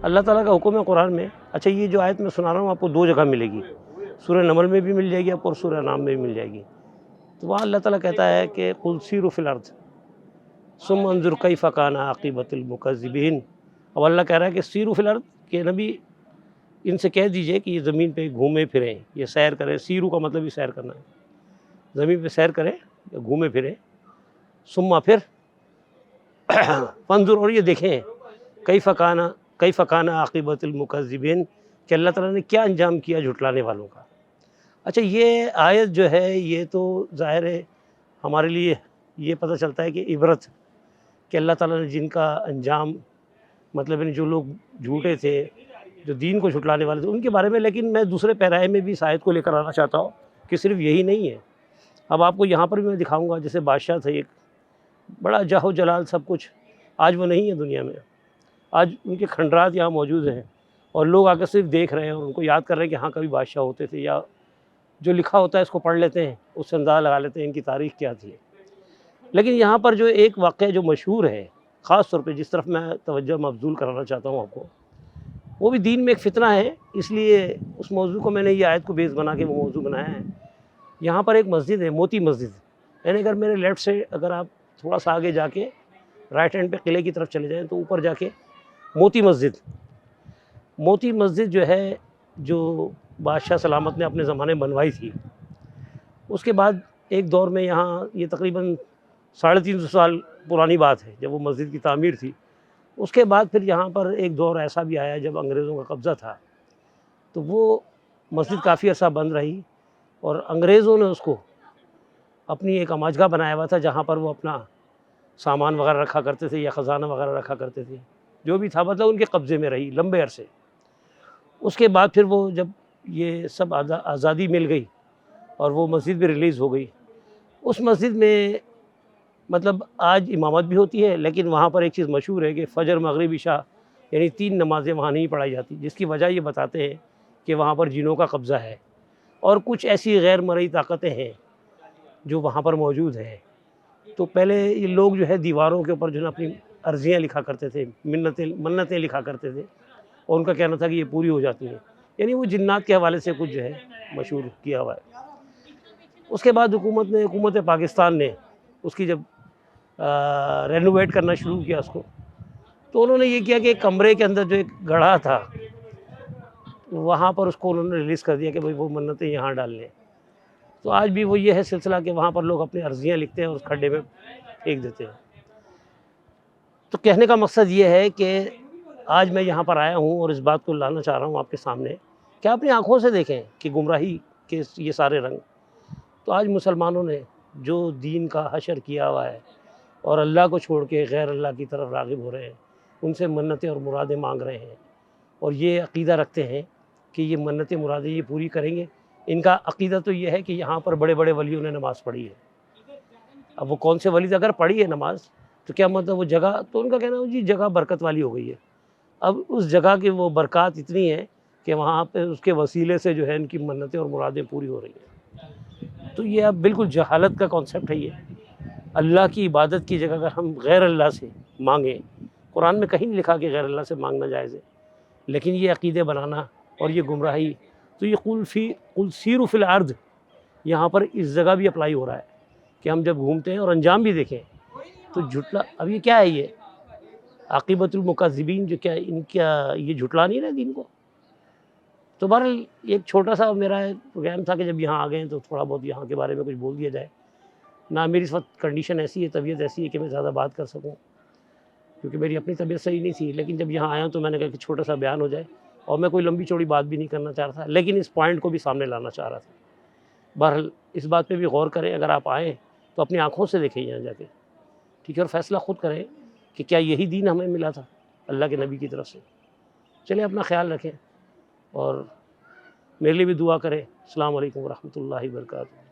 اللہ تعالیٰ کا حکم ہے قرآن میں. اچھا یہ جو آیت میں سنا رہا ہوں آپ کو 2 جگہ ملے گی، سورہ نمل میں بھی مل جائے گی آپ کو اور سورہ انعام میں بھی مل جائے گی. تو وہاں اللہ تعالیٰ کہتا ہے کہ قل سیروا فی الارض ثم انظر کیف کان عاقبۃ المکذبین. اب اللہ کہہ رہا ہے کہ سیروا فی الارض، کہ نبی ان سے کہہ دیجئے کہ یہ زمین پہ گھومے پھریں، یہ سیر کریں. سیرو کا مطلب ہی سیر کرنا ہے، زمین پہ سیر کریں، گھومے پھریں. ثم پھر فانظر، اور یہ دیکھیں کیف کان عاقبۃ المکذبین، کہ اللہ تعالیٰ نے کیا انجام کیا جھٹلانے والوں کا. اچھا یہ آیت جو ہے یہ تو ظاہر ہے ہمارے لیے یہ پتہ چلتا ہے کہ عبرت، کہ اللہ تعالیٰ نے جن کا انجام مطلب جو لوگ جھوٹے تھے، جو دین کو جھٹلانے والے تھے، ان کے بارے میں. لیکن میں دوسرے پیرائے میں بھی اس آیت کو لے کر آنا چاہتا ہوں کہ صرف یہی نہیں ہے. اب آپ کو یہاں پر بھی میں دکھاؤں گا، جیسے بادشاہ تھے ایک بڑا جاہ و جلال سب کچھ، آج وہ نہیں ہے دنیا میں. آج ان کے کھنڈرات یہاں موجود ہیں اور لوگ آ کر صرف دیکھ رہے ہیں اور ان کو یاد کر رہے ہیں کہ ہاں کبھی بادشاہ ہوتے تھے، یا جو لکھا ہوتا ہے اس کو پڑھ لیتے ہیں، اس سے اندازہ لگا لیتے ہیں ان کی تاریخ کیا تھی. لیکن یہاں پر جو ایک واقعہ جو مشہور ہے خاص طور پہ، جس طرف میں توجہ مبذول کرانا چاہتا ہوں آپ کو، وہ بھی دین میں ایک فتنہ ہے. اس لیے اس موضوع کو میں نے یہ آیت کو بیس بنا کے وہ موضوع بنایا ہے. یہاں پر ایک مسجد ہے، موتی مسجد. یعنی اگر میرے لیفٹ سے اگر آپ تھوڑا سا آگے جا کے رائٹ ہینڈ پہ قلعے کی طرف چلے جائیں تو اوپر جا کے موتی مسجد جو ہے، جو بادشاہ سلامت نے اپنے زمانے میں بنوائی تھی. اس کے بعد ایک دور میں یہاں، یہ تقریباً 350 سال پرانی بات ہے جب وہ مسجد کی تعمیر تھی. اس کے بعد پھر یہاں پر ایک دور ایسا بھی آیا جب انگریزوں کا قبضہ تھا، تو وہ مسجد کافی عرصہ بند رہی اور انگریزوں نے اس کو اپنی ایک اماجگاہ بنایا ہوا تھا، جہاں پر وہ اپنا سامان وغیرہ رکھا کرتے تھے یا خزانہ وغیرہ رکھا کرتے تھے. جو بھی تھا مطلب ان کے قبضے میں رہی لمبے عرصے. اس کے بعد پھر وہ جب یہ سب آزادی مل گئی اور وہ مسجد بھی ریلیز ہو گئی، اس مسجد میں مطلب آج امامت بھی ہوتی ہے، لیکن وہاں پر ایک چیز مشہور ہے کہ فجر مغرب عشاء یعنی 3 نمازیں وہاں نہیں پڑھائی جاتی، جس کی وجہ یہ بتاتے ہیں کہ وہاں پر جنوں کا قبضہ ہے اور کچھ ایسی غیر مرئی طاقتیں ہیں جو وہاں پر موجود ہیں. تو پہلے یہ لوگ جو ہے دیواروں کے اوپر جو ہے اپنی عرضیاں لکھا کرتے تھے، منتیں لکھا کرتے تھے، اور ان کا کہنا تھا کہ یہ پوری ہو جاتی ہیں. یعنی وہ جنات کے حوالے سے کچھ جو ہے مشہور کیا ہوا ہے. اس کے بعد حکومت پاکستان نے اس کی جب رینوویٹ کرنا شروع کیا اس کو، تو انہوں نے یہ کیا کہ ایک کمرے کے اندر جو ایک گڑھا تھا وہاں پر اس کو انہوں نے ریلیز کر دیا کہ بھئی وہ منتیں یہاں ڈال لیں. تو آج بھی وہ یہ ہے سلسلہ کہ وہاں پر لوگ اپنی عرضیاں لکھتے ہیں اور اس کھڈے میں پھینک دیتے ہیں. تو کہنے کا مقصد یہ ہے کہ آج میں یہاں پر آیا ہوں اور اس بات کو لانا چاہ رہا ہوں آپ کے سامنے کہ اپنی آنکھوں سے دیکھیں کہ گمراہی کے یہ سارے رنگ. تو آج مسلمانوں نے جو دین کا حشر کیا ہوا ہے اور اللہ کو چھوڑ کے غیر اللہ کی طرف راغب ہو رہے ہیں، ان سے منتیں اور مرادیں مانگ رہے ہیں اور یہ عقیدہ رکھتے ہیں کہ یہ منتیں مرادیں یہ پوری کریں گے. ان کا عقیدہ تو یہ ہے کہ یہاں پر بڑے بڑے ولیوں نے نماز پڑھی ہے. اب وہ کون سے ولی اگر پڑھی ہے نماز تو کیا مطلب وہ جگہ، تو ان کا کہنا ہے جی جگہ برکت والی ہو گئی ہے. اب اس جگہ کی وہ برکات اتنی ہے کہ وہاں پہ اس کے وسیلے سے جو ہے ان کی منتیں اور مرادیں پوری ہو رہی ہیں. تو یہ اب بالکل جہالت کا کانسیپٹ ہے. یہ اللہ کی عبادت کی جگہ اگر ہم غیر اللہ سے مانگیں، قرآن میں کہیں نہیں لکھا کہ غیر اللہ سے مانگنا جائز ہے، لیکن یہ عقیدے بنانا اور یہ گمراہی. تو یہ قل سیروا فی الارض یہاں پر اس جگہ بھی اپلائی ہو رہا ہے کہ ہم جب گھومتے ہیں اور انجام بھی دیکھیں تو جھٹلا. اب یہ کیا ہے، یہ عاقبۃ المکذبین، جو کیا ان کا یہ جھٹلا نہیں رہے دین کو. تو بہرحال ایک چھوٹا سا میرا پروگرام تھا کہ جب یہاں آ گئے تو تھوڑا بہت یہاں کے بارے میں کچھ بول دیا جائے. نہ میری اس وقت کنڈیشن ایسی ہے، طبیعت ایسی ہے کہ میں زیادہ بات کر سکوں، کیونکہ میری اپنی طبیعت صحیح نہیں تھی. لیکن جب یہاں آیا تو میں نے کہا کہ چھوٹا سا بیان ہو جائے، اور میں کوئی لمبی چوڑی بات بھی نہیں کرنا چاہ رہا تھا، لیکن اس پوائنٹ کو بھی سامنے لانا چاہ رہا تھا. بہرحال اس بات پہ بھی غور کریں، اگر آپ آئیں تو اپنی آنکھوں سے دیکھیں یہاں جا کے، ٹھیک ہے، اور فیصلہ خود کریں کہ کیا یہی دین ہمیں ملا تھا اللہ کے نبی کی طرف سے. چلیں اپنا خیال رکھیں اور میرے لیے بھی دعا کریں. السلام علیکم ورحمۃ اللہ وبرکاتہ.